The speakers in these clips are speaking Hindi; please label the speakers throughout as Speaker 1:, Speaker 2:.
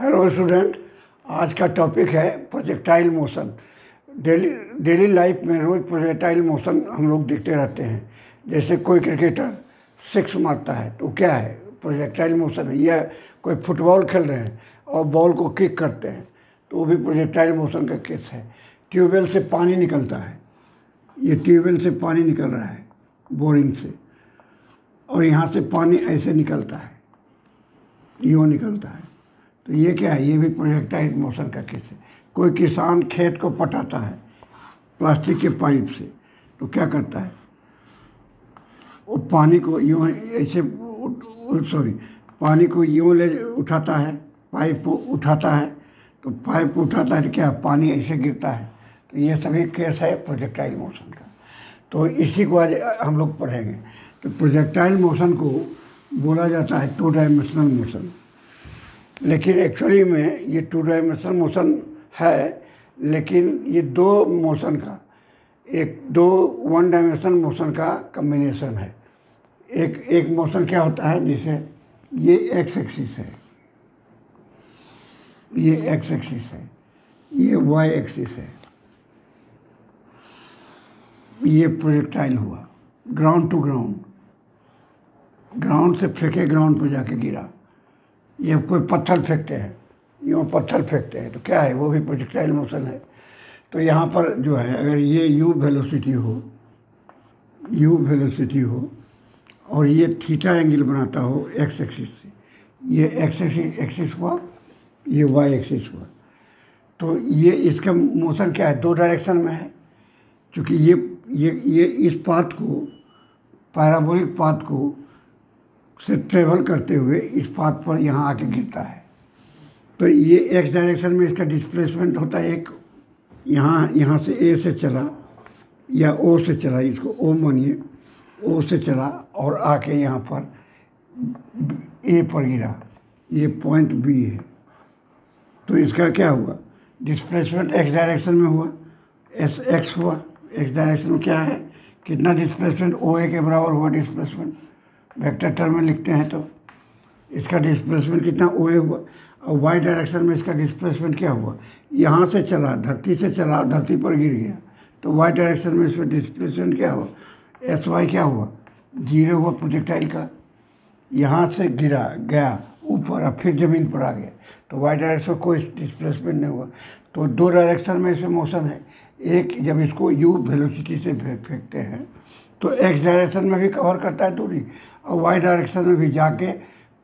Speaker 1: हेलो स्टूडेंट, आज का टॉपिक है प्रोजेक्टाइल मोशन। डेली लाइफ में रोज़ प्रोजेक्टाइल मोशन हम लोग देखते रहते हैं। जैसे कोई क्रिकेटर सिक्स मारता है तो क्या है, प्रोजेक्टाइल मोशन है। या कोई फुटबॉल खेल रहे हैं और बॉल को किक करते हैं तो वो भी प्रोजेक्टाइल मोशन का केस है। ट्यूबवेल से पानी निकलता है, ये ट्यूबवेल से पानी निकल रहा है बोरिंग से, और यहाँ से पानी ऐसे निकलता है, यूँ निकलता है। तो ये क्या है, ये भी प्रोजेक्टाइल मोशन का केस है। कोई किसान खेत को पटाता है प्लास्टिक के पाइप से तो क्या करता है, वो पानी को यूँ ऐसे पानी को यूँ ले उठाता है, पाइप को उठाता है, तो पाइप को उठाता है तो क्या पानी ऐसे गिरता है। तो ये सभी केस है प्रोजेक्टाइल मोशन का। तो इसी को आज हम लोग पढ़ेंगे। तो प्रोजेक्टाइल मोशन को बोला जाता है टू डायमेंशनल मोशन, लेकिन एक्चुअली में ये टू डायमेंशनल मोशन है, लेकिन ये दो मोशन का दो वन डायमेंशनल मोशन का कम्बिनेशन है। एक मोशन क्या होता है, जैसे ये एक्स एक्सिस है, ये एक्स एक्सिस है, ये वाई एक्सिस है, ये प्रोजेक्टाइल हुआ ग्राउंड टू ग्राउंड, ग्राउंड से फेंके ग्राउंड पर जाके गिरा। ये कोई पत्थर फेंकते हैं, यूँ पत्थर फेंकते हैं तो क्या है, वो भी प्रोजेक्टाइल मोशन है। तो यहाँ पर जो है, अगर ये u वेलोसिटी हो और ये थीटा एंगल बनाता हो एक्स एक्सिस से, ये एक्स एक्सिस हुआ, ये वाई एक्सिस हुआ, तो ये इसका मोशन क्या है, दो डायरेक्शन में है। क्योंकि ये इस पाथ को, पैराबोलिक पाथ को से ट्रेवल करते हुए इस पाथ पर यहाँ आके गिरता है। तो ये एक्स डायरेक्शन में इसका डिस्प्लेसमेंट होता है, एक यहाँ से ए से चला या ओ से चला, इसको ओ मानिए, ओ से चला और आके यहाँ पर ए पर गिरा, ये पॉइंट बी है। तो इसका क्या हुआ, डिस्प्लेसमेंट एक्स डायरेक्शन में हुआ, एस एक्स हुआ। एक्स डायरेक्शन में क्या है, कितना डिस्प्लेसमेंट, ओ ए के बराबर हुआ डिस्प्लेसमेंट, वेक्टर टर्म में लिखते हैं तो इसका डिस्प्लेसमेंट कितना, ओ ए हुआ। और वाई डायरेक्शन में इसका डिस्प्लेसमेंट क्या हुआ, यहाँ से चला, धरती से चला, धरती पर गिर गया, तो वाई डायरेक्शन में इसमें डिस्प्लेसमेंट क्या हुआ, एस वाई क्या हुआ, जीरो हुआ प्रोजेक्टाइल का। यहाँ से गिरा गया ऊपर और फिर ज़मीन पर आ गया, तो वाई डायरेक्शन में कोई डिस्प्लेसमेंट नहीं हुआ। तो दो डायरेक्शन में इसमें मोशन है। एक, जब इसको यू वेलोसिटी से फेंकते हैं तो एक्स डायरेक्शन में भी कवर करता है दूरी, और वाई डायरेक्शन में भी जाके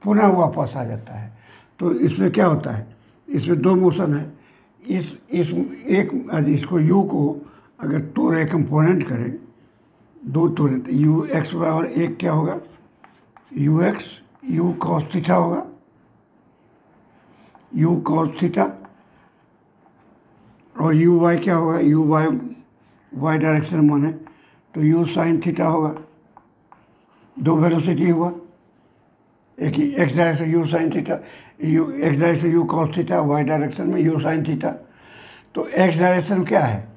Speaker 1: पुनः वापस आ जाता है। तो इसमें क्या होता है, इसमें दो मोशन है। इसको यू को अगर तोड़े, कंपोनेंट करें, दो तोड़े, तो यू एक्स बराबर एक क्या होगा, you x, you cos theta होगा, यू कॉस थीटा, और यू वाई क्या होगा, यू वाई डायरेक्शन माने तो यू साइन थीटा होगा। दो वेलोसिटी हुआ, एक ही x direction u sine theta, u x direction u cos theta, y direction में यू साइन थीटा। तो एक्स डायरेक्शन क्या है,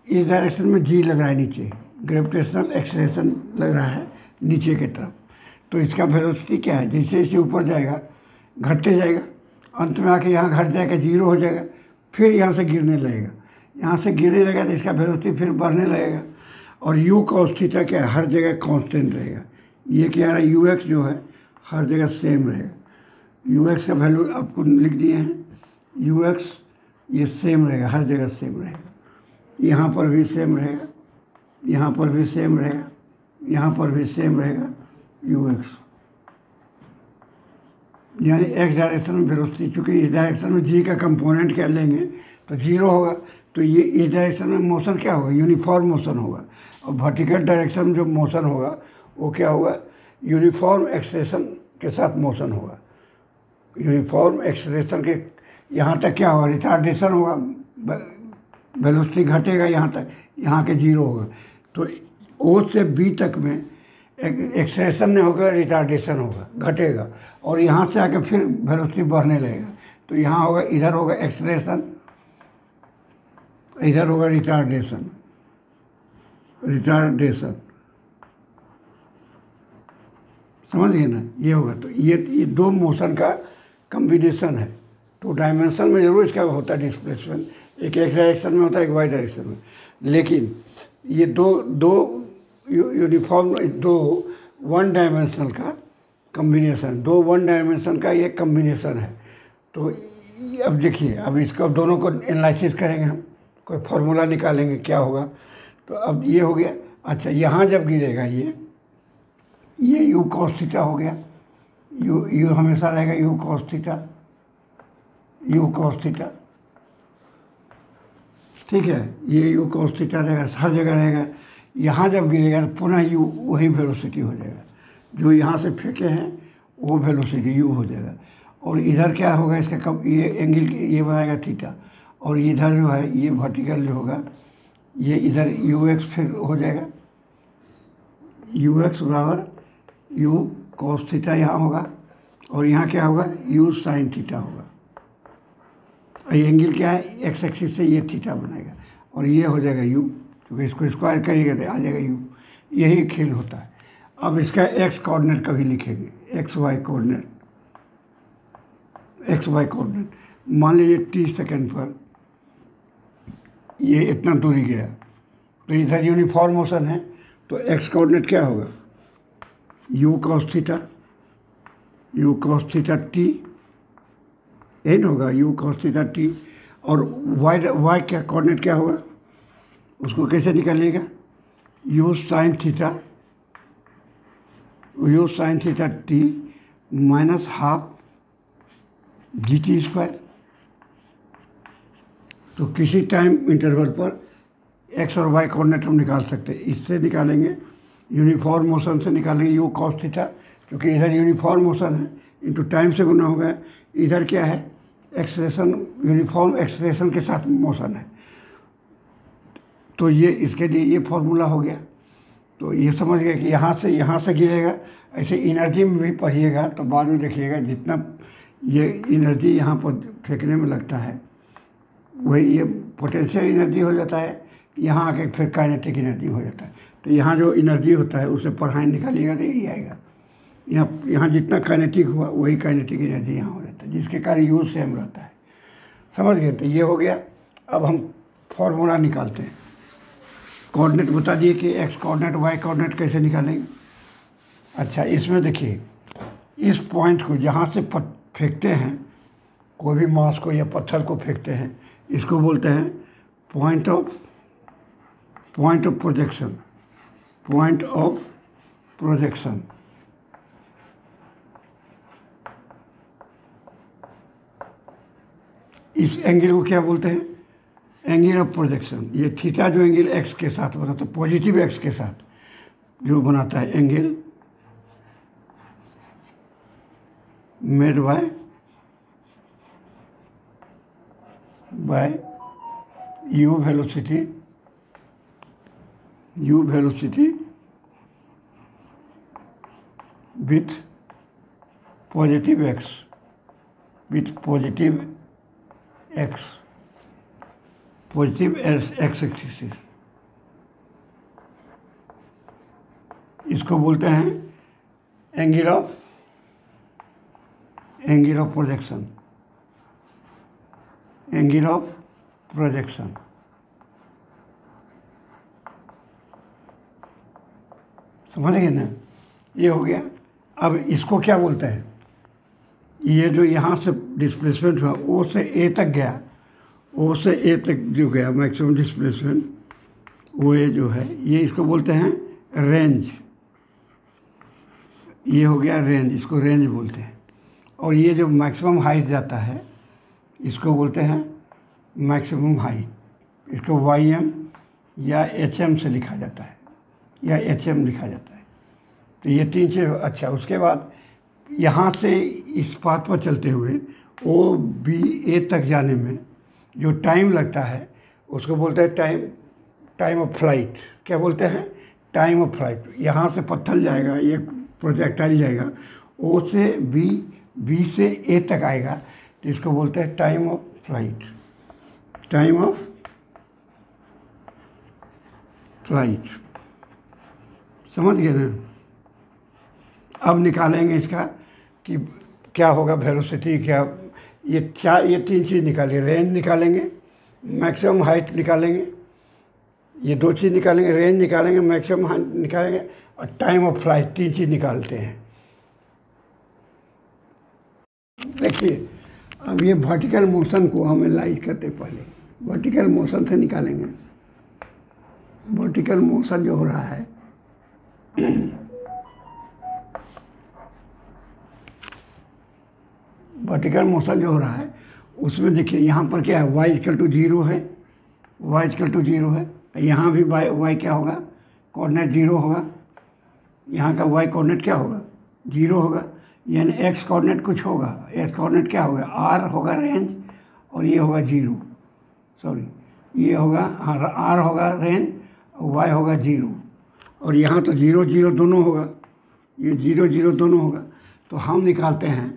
Speaker 1: इस डायरेक्शन में जी लग रहा है नीचे, ग्रेविटेशनल एक्सेलरेशन लग रहा है नीचे की तरफ। तो इसका वेलोसिटी क्या है, जैसे जैसे ऊपर जाएगा घटते जाएगा, अंत में आके यहाँ घट जाएगा, जीरो हो जाएगा, फिर यहाँ से गिरने लगेगा, यहाँ से गिरने लगेगा तो इसका वेलोसिटी फिर बढ़ने लगेगा। और यू कॉस थीटा क्या है, हर जगह कांस्टेंट रहेगा। ये क्या है, यू एक्स जो है हर जगह सेम रहेगा। यू एक्स का वैल्यू आपको लिख दिए हैं, यू एक्स ये सेम रहेगा, हर जगह सेम रहेगा। यहाँ पर भी सेम रहेगा, यहाँ पर भी सेम रहेगा, यहाँ पर भी सेम रहेगा यू एक्स। यानी एक्स डायरेक्शन में वेलोसिटी, चूँकि इस डायरेक्शन में जी का कंपोनेंट क्या लेंगे तो जीरो होगा, तो ये इस डायरेक्शन में मोशन क्या होगा, यूनिफॉर्म मोशन होगा। और वर्टिकल डायरेक्शन में जो मोशन होगा वो क्या होगा, यूनिफॉर्म एक्सेलरेशन के साथ मोशन होगा। यूनिफॉर्म एक्सेलरेशन के यहाँ तक क्या होगा, रिटार्डेशन होगा, वेलोसिटी घटेगा यहाँ तक, यहाँ के जीरो होगा। तो ओ से बी तक में एक्सेलरेशन नहीं होगा, रिटार्डेशन होगा, घटेगा, और यहाँ से आके फिर वेलोसिटी बढ़ने लगेगा। तो यहाँ होगा, इधर होगा एक्सेलरेशन, इधर होगा रिटार्डेशन। समझ गए ना, ये होगा। तो ये दो मोशन का कम्बिनेशन है, तो डायमेंशन में ज़रूर इसका होता है डिस्प्लेसमेंट, एक एक्स डायरेक्शन में होता है, एक वाई डायरेक्शन में। लेकिन ये दो यूनिफॉर्म, दो वन डायमेंशनल का कम्बिनेशन, दो वन डायमेंशन का ये कम्बिनेशन है। तो अब देखिए, अब इसको दोनों को एनालिसिस करेंगे हम, कोई फार्मूला निकालेंगे क्या होगा। तो अब ये हो गया। अच्छा, यहाँ जब गिरेगा ये यू कॉस थीटा हो गया। यू हमेशा रहेगा you cos theta, u cos theta, ठीक है। ये यू कॉस थीटा रहेगा, हर जगह रहेगा। यहाँ जब गिरेगा तो पुनः यू वही वेलोसिटी हो जाएगा, जो यहाँ से फेंके हैं वो वेलोसिटी यू हो जाएगा। और इधर क्या होगा, इसका कब ये एंगल ये बनाएगा थीटा, और इधर जो है ये वर्टिकल जो होगा ये इधर यू एक्स फिर हो जाएगा, यू एक्स बराबर यू कॉस थीटा यहाँ होगा, और यहाँ क्या होगा यू साइन थीटा होगा। और ये एंगल क्या है, एक्स एक्सिस से ये थीटा बनाएगा, और ये हो जाएगा यू, क्योंकि इसको स्क्वायर करिएगा तो आ जाएगा यू। यही खेल होता है। अब इसका एक्स कोऑर्डिनेट कभी लिखेंगे, x y coordinate, x y coordinate. मान लीजिए 30 सेकेंड पर ये इतना दूरी गया, तो इधर यूनिफॉर्म मोशन है, तो एक्स कोऑर्डिनेट क्या होगा, u cos theta, u cos theta t, यही ना होगा, यू कॉस थीटा टी। और वाई क्या कोऑर्डिनेट क्या होगा, उसको कैसे निकालिएगा, u sine theta, u sine theta t minus half g t square. तो किसी टाइम इंटरवल पर एक्स और वाई कोऑर्डिनेट हम निकाल सकते हैं। इससे निकालेंगे, यूनिफॉर्म मोशन से निकालेंगे यू कॉस थीटा, क्योंकि इधर यूनिफॉर्म मोशन है, इंटू टाइम से गुना होगा। इधर क्या है, एक्सलेशन, यूनिफॉर्म एक्सलेशन के साथ मोशन है, तो ये इसके लिए ये फॉर्मूला हो गया। तो ये समझ गए कि यहाँ से गिरेगा। ऐसे एनर्जी में भी पढ़िएगा तो बाद में देखिएगा, जितना ये एनर्जी यहाँ पर फेंकने में लगता है वही ये पोटेंशियल एनर्जी हो जाता है, यहाँ आके फिर काइनेटिक एनर्जी हो जाता है। तो यहाँ जो एनर्जी होता है उसे पढ़ाई निकालिएगा तो यही आएगा। यहाँ जितना काइनेटिक हुआ वही काइनेटिक एनर्जी यहाँ हो जाता है, जिसके कारण यूज सेम रहता है। समझ गए, तो ये हो गया। अब हम फॉर्मूला निकालते हैं। कोऑर्डिनेट बता दिए कि एक्स कोऑर्डिनेट वाई कोऑर्डिनेट कैसे निकालेंगे। अच्छा, इसमें देखिए, इस पॉइंट को जहाँ से फेंकते हैं, कोई भी मास को या पत्थर को फेंकते हैं, इसको बोलते हैं point of projection, point of projection. इस एंगल को क्या बोलते हैं, एंगल ऑफ प्रोजेक्शन। ये थीटा जो एंगल एक्स के साथ बनाता है, पॉजिटिव एक्स के साथ जो बनाता है angle, made by you velocity with positive x, positive x axis. इसको बोलते हैं angle of projection, angle of projection. समझ गए ना, ये हो गया। अब इसको क्या बोलते हैं, ये जो यहाँ से डिस्प्लेसमेंट हुआ ओ से ए तक गया, ओ से ए तक जो गया मैक्सिमम डिस्प्लेसमेंट, वो ये जो है ये इसको बोलते हैं रेंज। ये हो गया रेंज, इसको रेंज बोलते हैं। और ये जो मैक्सिमम हाइट जाता है इसको बोलते हैं मैक्सिमम हाइट। इसको YM या HM से लिखा जाता है, या HM लिखा जाता है। तो ये तीन चीज़। अच्छा, उसके बाद यहाँ से इस पाथ पर चलते हुए OBA तक जाने में जो टाइम लगता है उसको बोलते हैं टाइम ऑफ फ्लाइट। क्या बोलते हैं, टाइम ऑफ फ्लाइट। यहाँ से पत्थर जाएगा, ये प्रोजेक्टाइल जाएगा, O से B से A तक आएगा, तो इसको बोलते हैं time of flight, time of flight. समझ गए ना। अब निकालेंगे इसका कि क्या होगा वेलोसिटी, क्या ये तीन चीज़ निकालिए, रेंज निकालेंगे, मैक्सिमम हाइट निकालेंगे, ये दो चीज़ निकालेंगे, रेंज निकालेंगे, मैक्सिमम हाइट निकालेंगे और टाइम ऑफ फ्लाइट, तीन चीज़ निकालते हैं। देखिए अब ये वर्टिकल मोशन को हम एनालाइज करते पहले वर्टिकल मोशन से निकालेंगे। वर्टिकल मोशन जो हो रहा है वर्टिकल मोशन जो हो रहा है उसमें देखिए यहाँ पर क्या है, y=0 है, y=0 है, यहाँ भी y क्या होगा, कोऑर्डिनेट 0 होगा, यहाँ का y कोऑर्डिनेट क्या होगा, 0 होगा, यानी x कोऑर्डिनेट कुछ होगा, x कोऑर्डिनेट क्या होगा, r होगा रेंज और ये होगा 0, सॉरी ये होगा r होगा रेंज और y होगा 0, और यहाँ तो 0 0 दोनों होगा, ये 0 0 दोनों होगा। तो हम निकालते हैं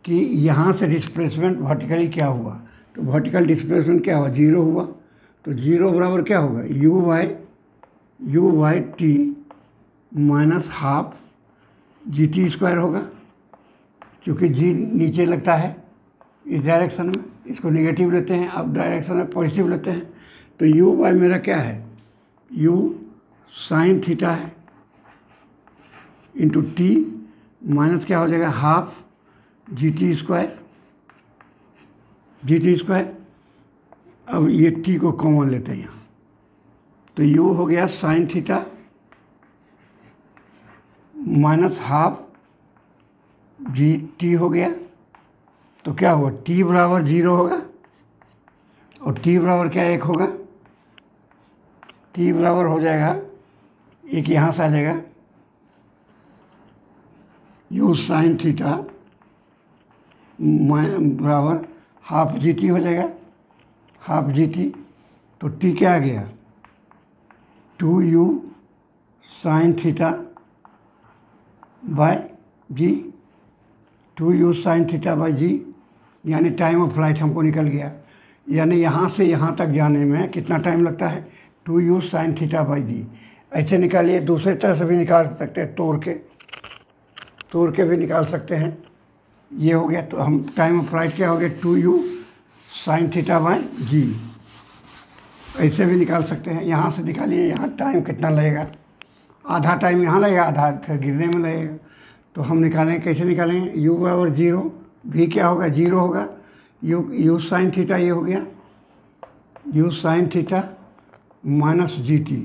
Speaker 1: कि यहाँ से डिस्प्लेसमेंट वर्टिकली क्या हुआ, तो वर्टिकल डिस्प्लेसमेंट क्या हुआ, 0 हुआ, तो 0 बराबर क्या होगा, u y t minus half g t square होगा, क्योंकि जी नीचे लगता है इस डायरेक्शन में, इसको नेगेटिव लेते हैं, अब डायरेक्शन में पॉजिटिव लेते हैं, तो यू वाई मेरा क्या है, यू साइन थीटा है इंटू टी माइनस क्या हो जाएगा, हाफ जी टी स्क्वायर। अब ये टी को कॉमन लेते हैं यहाँ, तो यू हो गया sine theta minus half g t हो गया, तो क्या हुआ, टी बराबर 0 होगा और टी बराबर क्या 1 होगा, टी बराबर हो जाएगा एक यहाँ से आ जाएगा यू साइन थीटा बराबर हाफ जी टी हो जाएगा, हाफ जी टी, तो टी क्या आ गया, 2u sine theta by g, 2u sine theta by g, यानी टाइम ऑफ फ्लाइट हमको निकल गया, यानी यहाँ से यहाँ तक जाने में कितना टाइम लगता है, 2u साइन थीटा बाई जी। ऐसे निकालिए, दूसरे तरह से भी निकाल सकते हैं, तोड़ के भी निकाल सकते हैं, ये हो गया, तो हम टाइम ऑफ फ्लाइट क्या हो गया, 2u साइन थीटा बाई जी, ऐसे भी निकाल सकते हैं। यहाँ से निकालिए, यहाँ टाइम कितना लगेगा, आधा टाइम यहाँ लगेगा, आधा फिर गिरने में लगेगा, तो हम निकालेंगे, कैसे निकालेंगे, u बराबर 0, भी क्या होगा, 0 होगा, यू साइन थीटा ये हो गया, you sine theta minus g t,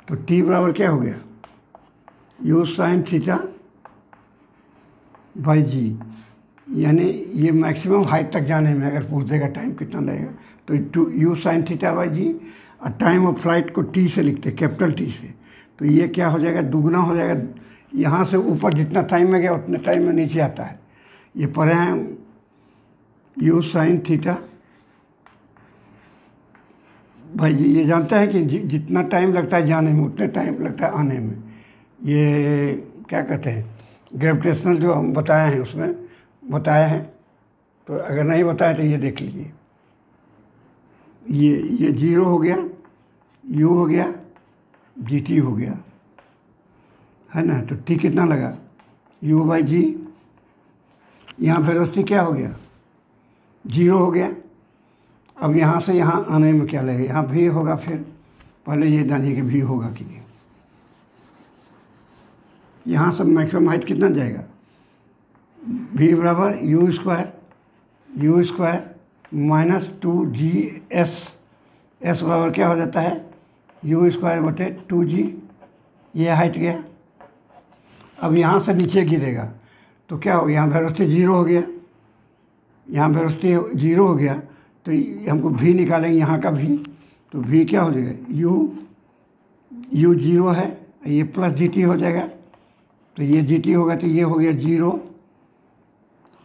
Speaker 1: तो टी बराबर क्या हो गया, यू साइन थीटा बाई जी, यानी ये मैक्सिमम हाइट तक जाने में अगर पूछ देगा टाइम कितना लगेगा, तो यू साइन थीटा बाई जी, और टाइम ऑफ फ्लाइट को टी से लिखते हैं, कैपिटल टी से, तो ये क्या हो जाएगा, दुगना हो जाएगा, यहाँ से ऊपर जितना टाइम में गया उतने टाइम में नीचे आता है, ये पढ़े हैं यू साइन थीटा भाई जी, ये जानता है कि जितना टाइम लगता है जाने में उतने टाइम लगता है आने में, ये क्या कहते हैं ग्रेविटेशनल जो हम बताए हैं उसमें बताए हैं, तो अगर नहीं बताए तो ये देख लीजिए, ये 0 हो गया, u हो गया, जी टी हो गया, है ना, तो t कितना लगा, u बाई जी, यहाँ वेलोसिटी क्या हो गया, 0 हो गया। अब यहाँ से यहाँ आने में क्या लगेगा, यहाँ v होगा, फिर पहले ये जानिए कि v होगा कि नहीं, यहाँ से मैक्सिमम हाइट कितना जाएगा, v बराबर you square minus 2g's, s बराबर क्या हो जाता है, यू स्क्वायर बटे 2g, ये हाइट गया। अब यहाँ से नीचे गिरेगा तो क्या हो गया, यहाँ वेलोसिटी 0 हो गया, यहाँ वेलोसिटी 0 हो गया, तो हमको v निकालेंगे यहाँ का v, तो v क्या हो जाएगा, u 0 है, ये प्लस जी टी हो जाएगा, तो ये जी टी होगा, तो ये हो गया 0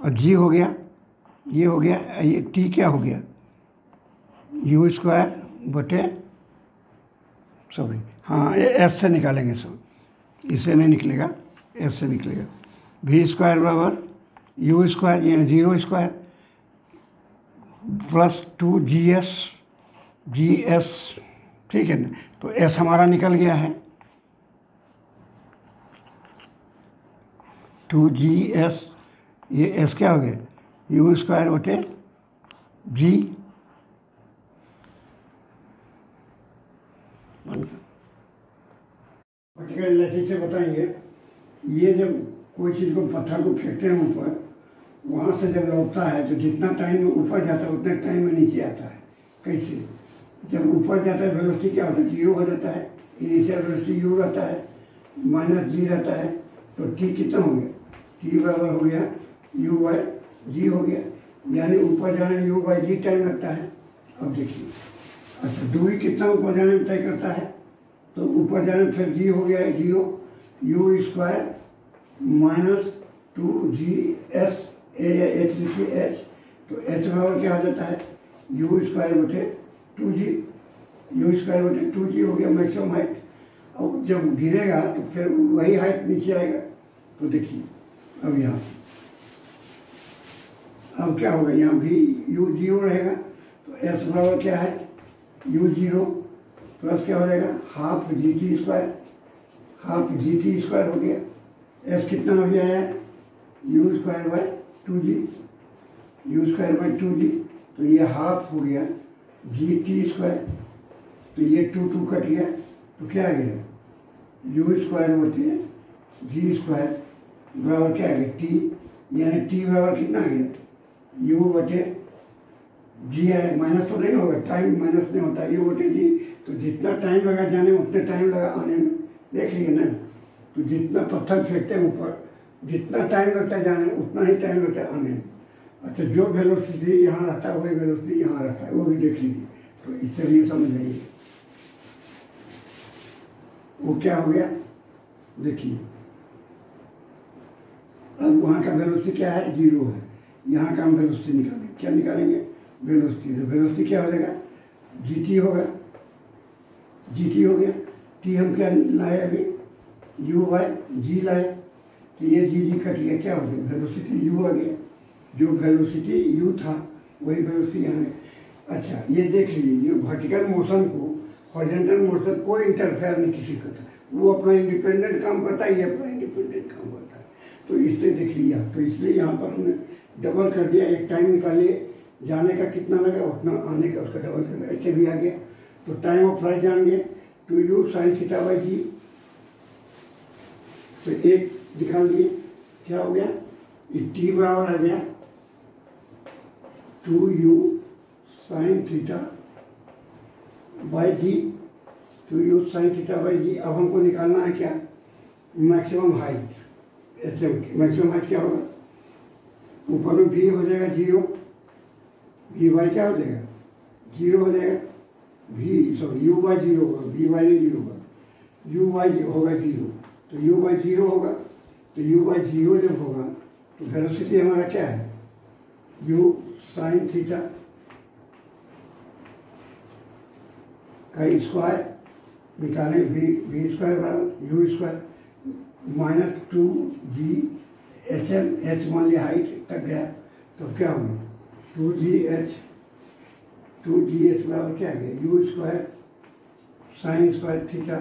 Speaker 1: और g हो गया, ये हो गया, ये t क्या हो गया, यू स्क्वायर बटे, सॉरी हाँ s से निकालेंगे, सब इससे नहीं निकलेगा, s से निकलेगा, v स्क्वायर बराबर यू स्क्वायर यानी 0 स्क्वायर प्लस 2g's, ठीक है ना, तो s हमारा निकल गया है, 2g's, ये s क्या हो गया, यू स्क्वायर बटे जी पर्टिकुलर इलास्टिक से बताएंगे। ये जब कोई चीज़ को पत्थर को फेंकते हैं ऊपर, वहाँ से जब लौटता है तो जितना टाइम में ऊपर जाता है उतने टाइम में नीचे आता है। कैसे? जब ऊपर जाता है वेलोसिटी क्या होता है? जीरो हो जाता है। इनिशियल वेलोसिटी यू रहता है, माइनस जी रहता है, तो टी कितना हो गया? टी बराबर हो गया यू बाई जी हो गया, यानी ऊपर जाने में यू बाई जी टाइम लगता है। अब देखिए, अच्छा दूरी कितना ऊपर जाने में तय करता है? तो ऊपर जाने में फिर जी हो गया है zero, you square minus 2g's ए या एच लिखिए एच, तो एच बराबर क्या हो जाता है? यू स्क्वायर बटे 2g, यू स्क्वायर बटे 2g हो गया मैक्सिमम हाइट। अब जब गिरेगा तो फिर वही हाइट नीचे आएगा। तो देखिए अब यहाँ अब क्या होगा, यहाँ भी यू जीरो रहेगा, तो एस बराबर क्या है? यू जीरो प्लस क्या हो जाएगा? Half g t square, half g t square हो गया। एस कितना हो गया है? You square by 2g, you square by 2g, तो ये हाफ हो गया जी टी स्क्वायर, तो ये 2 कट गया, तो क्या आ गया? यू स्क्वायर बटे जी स्क्वायर बराबर क्या आ गया? टी, यानी टी बराबर कितना आ गया? यू बटे जी है, माइनस तो नहीं होगा, टाइम माइनस नहीं होता, यू बटे जी। तो जितना टाइम लगा जाने में उतने टाइम लगा आने में, देख लिए ना। तो जितना पत्थर फेंकते हैं ऊपर, जितना टाइम लगता है जाने में उतना ही टाइम लगता है आने में। अच्छा, जो वेलोसिटी यहाँ रहता है वही वेलोसिटी यहाँ रहता है, वो भी देख लीजिए। तो इससे भी समझ जाइए वो क्या हो गया। देखिए अब वहाँ का वेलोसिटी क्या है? जीरो है। यहाँ का हम वेलोसिटी निकालेंगे, क्या निकालेंगे? वेलोसिटी। तो वेलोसिटी क्या हो जाएगा? जी टी होगा, जी टी हो गया। टी हम क्या लाए अभी? यू बाई जी लाए, तो ये जी जी कट गया, क्या हो गया? वेलोसिटी यू आ गया। जो वेलोसिटी यू था वही वेलोसिटी यहाँ है। अच्छा ये देख लीजिए, ये वर्टिकल मोशन को हॉरिजॉन्टल मोशन कोई इंटरफेयर नहीं किसी का था, वो अपना इंडिपेंडेंट काम करता है, ये अपना इंडिपेंडेंट काम करता है। तो इससे देख लिया, तो इसलिए यहाँ पर हमने डबल कर दिया। एक टाइम निकालिए, जाने का कितना लगा उतना आने का उसका डबल कर दिया, ऐसे भी आ गया। तो टाइम ऑफ फ्लाइट जानेंगे 2u sin थीटा बाई जी, तो एक निकाल दिए, क्या हो गया? टी बराबर आ गया 2u sin theta by g, 2u sin theta by g. अब हमको निकालना है क्या? मैक्सिमम हाइट, एचएम की मैक्सिमम हाइट क्या होगा? ऊपर में v हो जाएगा जीरो, वी बाई क्या हो जाएगा? जीरो हो जाएगा, v sorry u by zero होगा, v बाई नहीं जीरो होगा, u बाई होगा जीरो, तो u बाई जीरो होगा। तो u बाई जीरो जब होगा तो वेलोसिटी हमारा क्या है? u साइन थीटा का स्क्वायर निकालें, वी स्क्वायर बराबर you square minus 2gh, H मान लिया हाइट तक गया, तो क्या होगा? 2gh बराबर क्या है? You square sine square theta,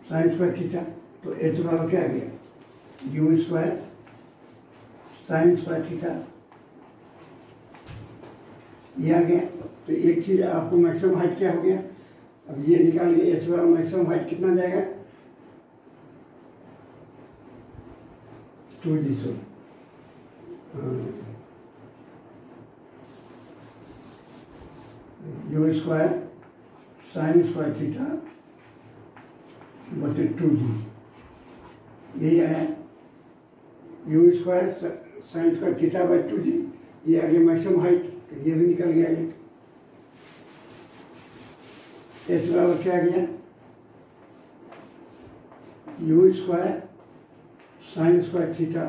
Speaker 1: sine square theta, तो एच बराबर क्या आ गया? You square sine square theta, ये आ गया। तो एक चीज़ आपको मैक्सिमम हाइट क्या हो गया? अब ये निकाल के एच बराबर मैक्सिमम हाइट कितना जाएगा? 2g, so you square sine square theta बटे 2g, यही आया। You square sine square theta by 2g, ये आ गया मैक्सिमम हाइट, तो ये भी निकल गया एक। एच बराबर क्या आ गया? You square sine square theta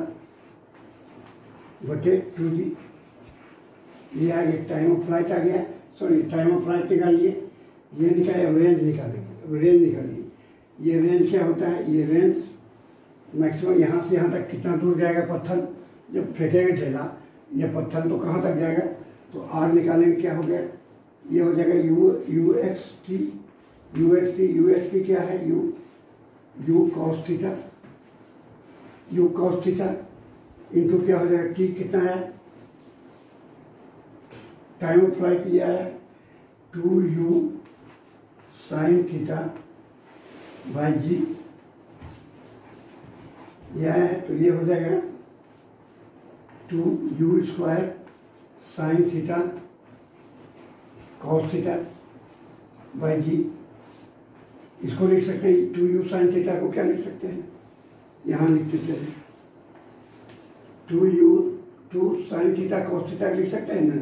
Speaker 1: बटे 2g, ये आ गया। टाइम ऑफ फ्लाइट आ गया, सॉरी टाइम ऑफ फ्लाइट निकालिए, ये निकाले। अब रेंज निकालेंगे, अब रेंज निकालिए। ये रेंज क्या होता है? ये रेंज मैक्सिमम यहाँ से यहाँ तक कितना दूर जाएगा पत्थर, जब फेंकेंगे ढेला, ये पत्थर तो कहाँ तक जाएगा? तो आर निकालेंगे, क्या हो गया? ये हो जाएगा यू एक्स टी क्या है? You cos theta, u cos theta into क्या हो जाएगा, टी कितना है, टाइम ऑफ फ्लाइट यह है 2u साइन थीटा बाई जी, यह है। तो ये हो जाएगा 2u square sine theta cos theta by g. इसको लिख सकते हैं 2u साइन थीटा को क्या लिख सकते हैं, यहाँ लिख देते हैं 2 साइन थीटा कॉस थीटा लिख सकते हैं ना,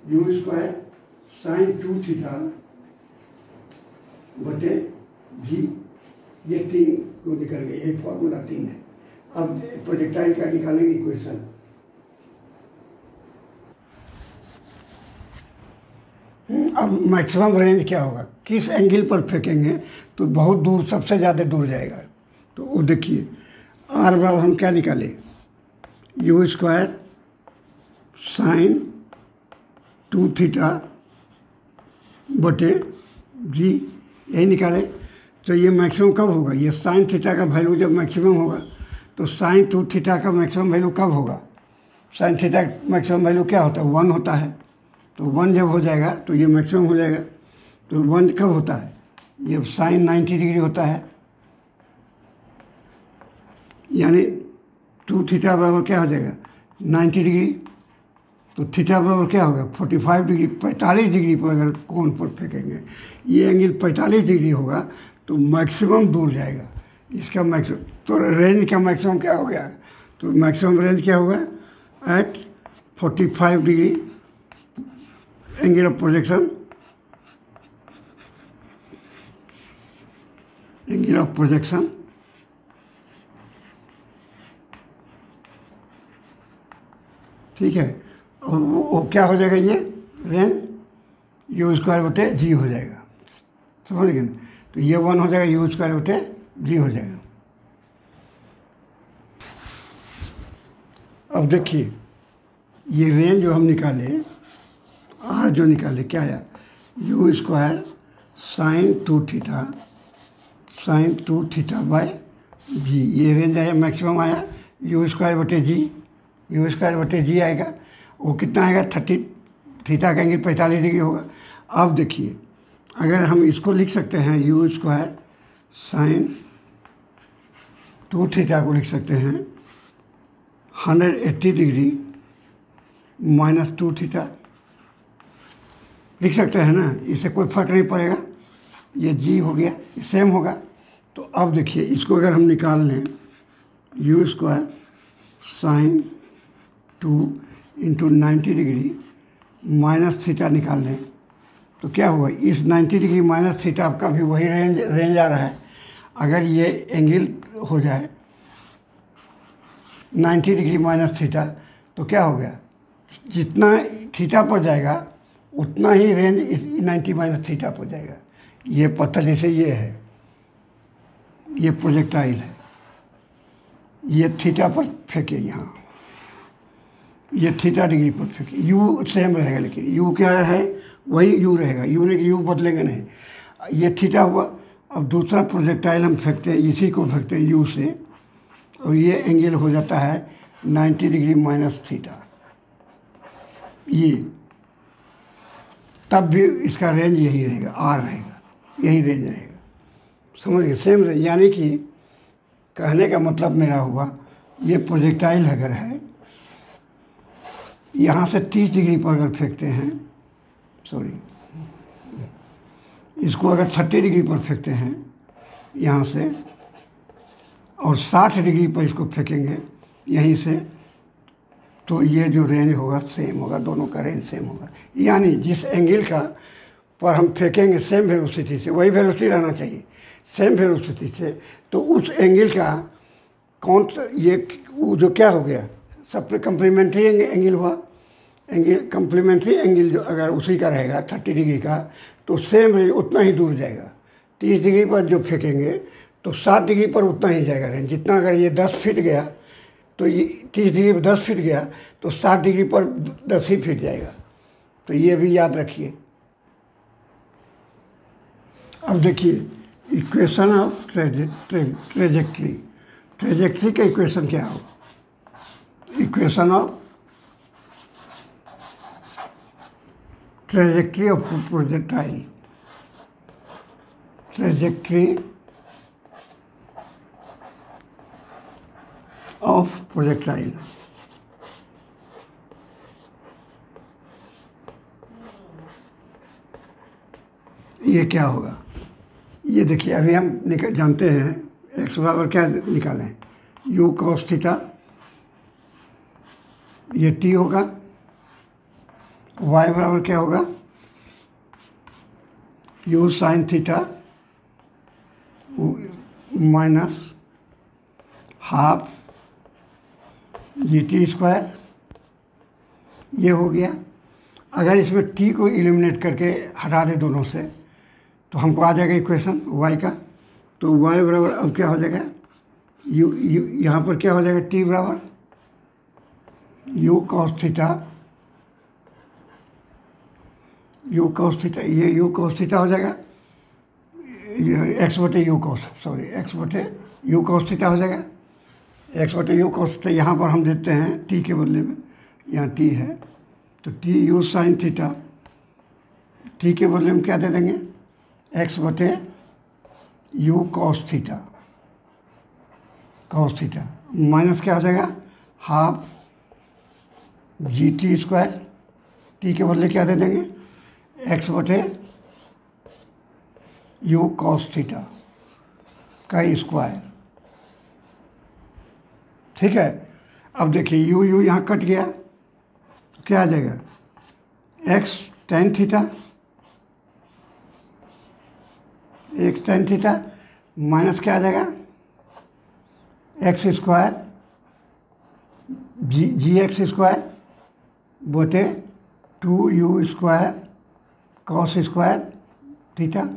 Speaker 1: u स्क्वायर साइन 2 थीटा बटे जी, ये 3 को निकल गया, ये फॉर्मूला 3 है। अब प्रोजेक्टाइल का निकालेंगे इक्वेशन। अब मैक्सिमम रेंज क्या होगा, किस एंगल पर फेंकेंगे तो बहुत दूर, सबसे ज़्यादा दूर जाएगा। तो वो देखिए आर बराबर हम क्या निकाले, u स्क्वायर साइन 2 थीटा बटे जी, यही निकाले। तो ये मैक्सिमम कब होगा, ये साइन थीटा का वैल्यू जब मैक्सिमम होगा तो साइन 2 थीटा का मैक्सिमम वैल्यू कब होगा, साइन थीटा मैक्सिमम वैल्यू क्या होता है, 1 होता है। तो 1 जब हो जाएगा तो ये मैक्सिमम हो जाएगा। तो 1 कब होता है, ये साइन 90 डिग्री होता है, यानी 2 थीटा बराबर क्या हो जाएगा 90 डिग्री। तो थीटा बराबर क्या होगा 45 डिग्री, 45 डिग्री पर अगर कोण पर फेंकेंगे, ये एंगल 45 डिग्री होगा तो मैक्सिमम दूर जाएगा इसका मैक्सिमम। तो रेंज का मैक्सिमम क्या हो गया, तो मैक्सिमम रेंज क्या होगा at 45 degree angle of projection, angle of projection. ठीक है, और वो क्या हो जाएगा, ये रेंज u स्क्वायर बटे जी हो जाएगा, समझ गए ना। तो ये 1 हो जाएगा, u स्क्वायर बटे जी हो जाएगा। अब देखिए ये रेंज जो हम निकाले, आर जो निकाले क्या आया, u square sine 2 theta, sine 2 theta by g, ये रेंज आया, मैक्सिमम आया u स्क्वायर बटे जी, u स्क्वायर बटे जी आएगा। वो कितना आएगा 30, थीटा का एंगल 45 डिग्री होगा। अब देखिए अगर हम इसको लिख सकते हैं u स्क्वायर साइन 2 थीटा को लिख सकते हैं 180 डिग्री माइनस 2 थीटा, लिख सकते हैं ना, इससे कोई फर्क नहीं पड़ेगा, ये जी हो गया, सेम होगा। तो अब देखिए इसको अगर हम निकाल लें u square sine 2 into 90 degree minus theta निकाल लें तो क्या हुआ, इस 90 डिग्री माइनस थीटा का भी वही रेंज आ रहा है। अगर ये एंगल हो जाए 90 डिग्री माइनस थीटा तो क्या हो गया, जितना थीटा पर जाएगा उतना ही रेंज 90 माइनस थीटा पर जाएगा। ये पत्थर जैसे ये है, ये प्रोजेक्टाइल है, ये थीटा पर फेंके, यहाँ ये थीटा डिग्री पर फेंके, u सेम रहेगा, लेकिन u क्या है वही u रहेगा, u ने u बदलेंगे नहीं। ये थीटा हुआ। अब दूसरा प्रोजेक्टाइल हम फेंकते हैं, इसी को फेंकते हैं u से, और ये एंगल हो जाता है 90 डिग्री माइनस थीटा, ये तब भी इसका रेंज यही रहेगा, r रहेगा, यही रेंज रहेगा, समझ गए, सेम रेंज। यानी कि कहने का मतलब मेरा हुआ, ये प्रोजेक्टाइल अगर है यहाँ से 30 डिग्री पर अगर फेंकते हैं, सॉरी, इसको अगर 30 डिग्री पर फेंकते हैं यहाँ से, और 60 डिग्री पर इसको फेंकेंगे यहीं से, तो ये जो रेंज होगा सेम होगा, दोनों का रेंज सेम होगा। यानी जिस एंगल का पर हम फेंकेंगे सेम वेलोसिटी से, वही वेलोसिटी रहना चाहिए, सेम वेलोसिटी से, तो उस एंगल का कौन सा, ये वो जो क्या हो गया, सब कम्प्लीमेंट्री एंगल हुआ, एंगल कम्प्लीमेंट्री एंगल जो अगर उसी का रहेगा 30 डिग्री का, तो सेम रेंज उतना ही दूर जाएगा। 30 डिग्री पर जो फेंकेंगे तो 60 डिग्री पर उतना ही जाएगा रेंज, जितना अगर ये 10 फीट गया तो ये 30 डिग्री पर 10 फीट गया तो 60 डिग्री पर 10 ही फीट जाएगा। तो ये भी याद रखिए। अब देखिए इक्वेशन ऑफ ट्रेजेक्ट्री, ट्रेजेक्ट्री का इक्वेशन क्या होगा, equation of trajectory of projectile, trajectory of projectile. ये क्या होगा, ये देखिए अभी हम जानते हैं एक्स बराबर क्या निकालें, यू कॉस थीटा, ये टी होगा, वाई बराबर क्या होगा, you sine theta minus half g t square, ये हो गया। अगर इसमें टी को एलिमिनेट करके हटा दे दोनों से तो हमको आ जाएगा इक्वेशन y का। तो y बराबर अब क्या हो जाएगा, यू यहाँ पर क्या हो जाएगा, t बराबर you cos theta, u cos theta, ये यू कॉस थीटा हो जाएगा, ये एक्स बटे यू कॉस, सॉरी एक्स बटे यू कॉस थीटा हो जाएगा, एक्स बटे यू कॉस थीटा। यहाँ पर हम देते हैं t के बदले में, यहाँ t है तो t you sine theta, t के बदले में क्या दे देंगे, एक्स बटे you cos theta, cos theta minus क्या हो जाएगा, half g t square, T के बदले क्या दे देंगे, एक्स बटे यू कॉस थीटा का स्क्वायर। ठीक है, अब देखिए यू यू यहाँ कट गया, क्या आ जाएगा, एक्स टेन थीटा, एक टेन थीटा माइनस क्या आ जाएगा, x square g x square बटे two u square cos square theta.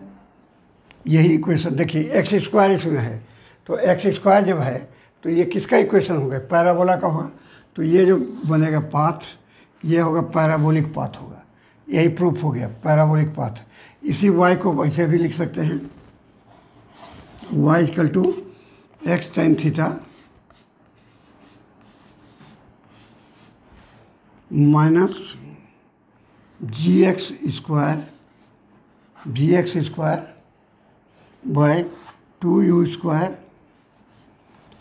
Speaker 1: यही इक्वेशन देखिए, एक्स स्क्वायर इसमें है तो एक्स स्क्वायर जब है तो ये किसका इक्वेशन होगा, पैराबोला का होगा। तो ये जो बनेगा पाथ, ये होगा पैराबोलिक पाथ होगा। यही प्रूफ हो गया, पैराबोलिक पाथ। इसी y को वैसे भी लिख सकते हैं, y equal to x tan theta minus g x square by two u square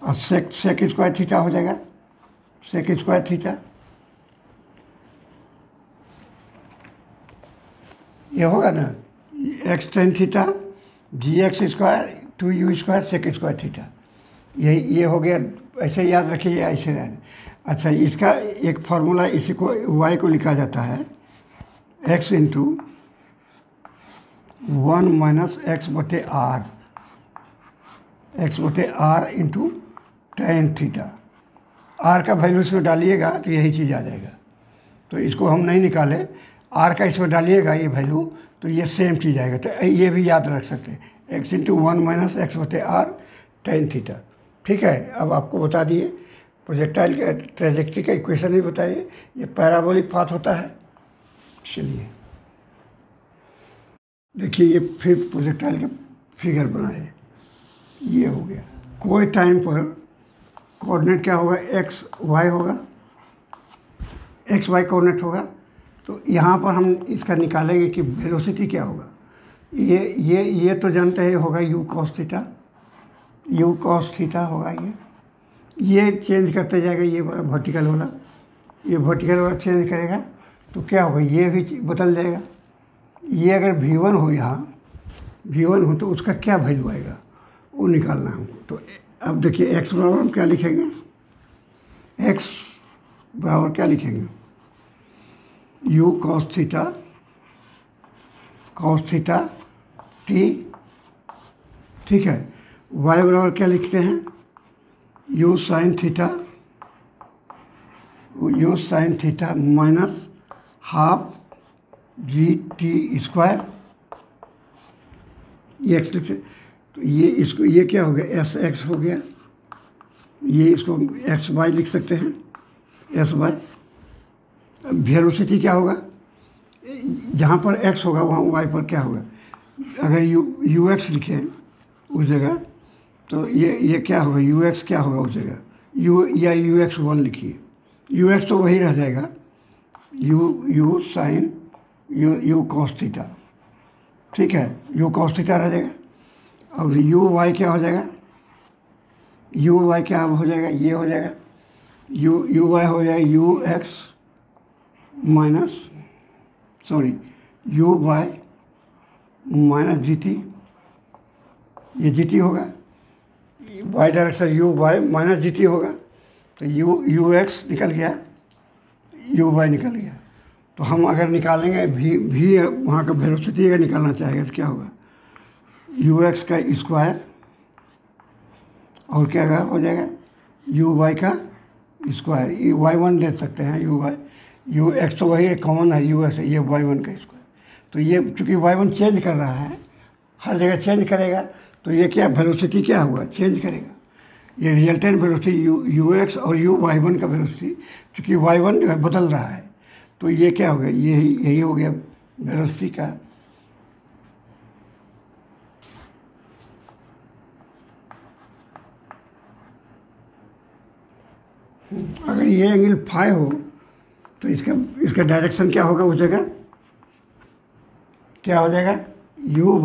Speaker 1: और सेक स्क्वायर थीटा हो जाएगा, सेक स्क्वायर थीटा। ये होगा ना, x tan theta g x square two u square sec square theta. ये हो गया, ऐसे याद रखिए, ऐसे रहने। अच्छा, इसका एक फार्मूला, इसी को y को लिखा जाता है x into one minus x बटे R into tan theta. R का वैल्यू इसमें डालिएगा तो यही चीज़ आ जाएगा। तो इसको हम नहीं निकाले, आर का इसमें डालिएगा ये वैल्यू तो ये सेम चीज़ आएगा। तो ये भी याद रख सकते हैं, x into one minus x बटे आर टेन थीटा। ठीक है, अब आपको बता दिए प्रोजेक्टाइल का ट्रेजेक्ट्री का इक्वेशन भी बताइए, ये पैराबोलिक पाथ होता है। चलिए देखिए, ये फिर प्रोजेक्टाइल का फिगर बनाए, ये हो गया। कोई टाइम पर कोऑर्डिनेट क्या होगा, एक्स वाई होगा, एक्स वाई कोऑर्डिनेट होगा। तो यहाँ पर हम इसका निकालेंगे कि वेलोसिटी क्या होगा। ये तो जानते हैं होगा u cos theta, u cos theta होगा। ये चेंज करते जाएगा, ये वर्टिकल वाला, ये वर्टिकल वाला चेंज करेगा तो क्या होगा, ये भी बदल जाएगा। ये अगर V1 हो, यहाँ V1 हो तो उसका क्या वैल्यू आएगा वो निकालना है हमको। तो अब देखिए x बराबर हम क्या लिखेंगे, x बराबर क्या लिखेंगे, यू कॉस थीटा टी। ठीक है, y बराबर क्या लिखते हैं, you sine theta minus half g t square, ये एक्स लिखते। तो ये इसको, ये क्या हो गया, एस एक्स हो गया, ये इसको एक्स वाई लिख सकते हैं, एस वाई। वेलोसिटी क्या होगा, जहाँ पर एक्स होगा वहाँ वाई पर क्या होगा। अगर यू एक्स लिखें उस जगह तो ये क्या होगा, यू एक्स क्या होगा उस जगह, यू एक्स वन लिखिए, यू एक्स तो वही रह जाएगा, u sine u cos theta, ठीक है, यू कॉस थीटा रह जाएगा। अब यू वाई क्या हो जाएगा, यू वाई क्या हो जाएगा, ये हो जाएगा यू वाई हो जाएगा u x minus u y minus g t, ये जी टी होगा, y direction u y minus g t होगा। तो यू एक्स निकल गया, यू वाई निकल गया। तो हम अगर निकालेंगे भी वहाँ का वेलोसिटी अगर निकालना चाहेगा तो क्या होगा, यू एक्स का स्क्वायर और क्या हो जाएगा यू वाई का स्क्वायर, ये वाई वन दे सकते हैं, यू एक्स तो वही कॉमन है, यू एक्स ये वाई वन का स्क्वायर। तो ये चूँकि वाई वन चेंज कर रहा है, हर जगह चेंज करेगा, तो ये क्या वेलोसिटी क्या हुआ, चेंज करेगा। ये रिजल्टेंट वेलोसिटी यू एक्स और यू वाई वन का वेलोसिटी, चूँकि वाई वन जो है बदल रहा है, तो ये क्या हो गया, यही हो गया वेलोसिटी का अगर ये एंगल फाई हो तो इसका डायरेक्शन क्या होगा उस जगह, क्या हो जाएगा यू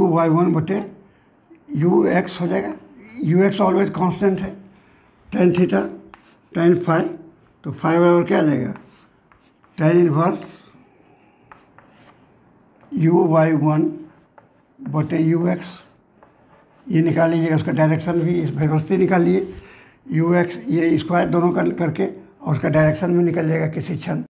Speaker 1: वाई वन बटे यू एक्स हो जाएगा। यू एक्स ऑलवेज कांस्टेंट है, टेन थीटा टेन फाई, तो फाई बराबर क्या आ जाएगा, tan inverse u y one बटे यू एक्स, ये निकाल लीजिएगा, उसका डायरेक्शन भी, इस वेलोसिटी निकाल लिए, यू एक्स ये स्क्वायर दोनों का करके, और उसका डायरेक्शन भी निकल जाएगा किसी क्षण।